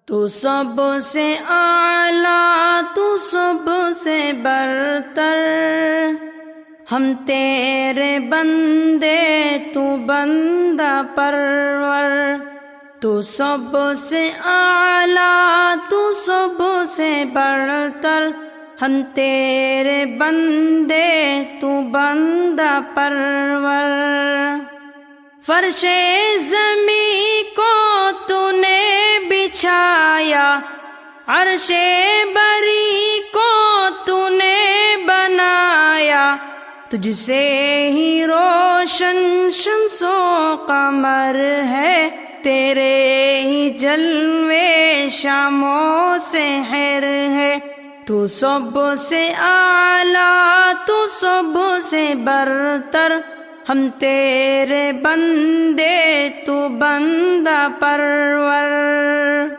تو سب سے اعلیٰ، تو سب سے برتر، ہم تیرے بندے، تو بندہ پرور۔ تو سب سے اعلیٰ، تو سب سے برتر، ہم تیرے بندے، تو بندہ پرور۔ فرش زمیں کو تو نے بچھایا، عرش بری کو تو نے بنایا، تجھ سے ہی روشن شمس و قمر ہے، تیرے ہی جلوے شام و سحر ہے۔ تو سب سے اعلیٰ، تو سب سے برتر، ہم تیرے بندے، تو بندہ پرور۔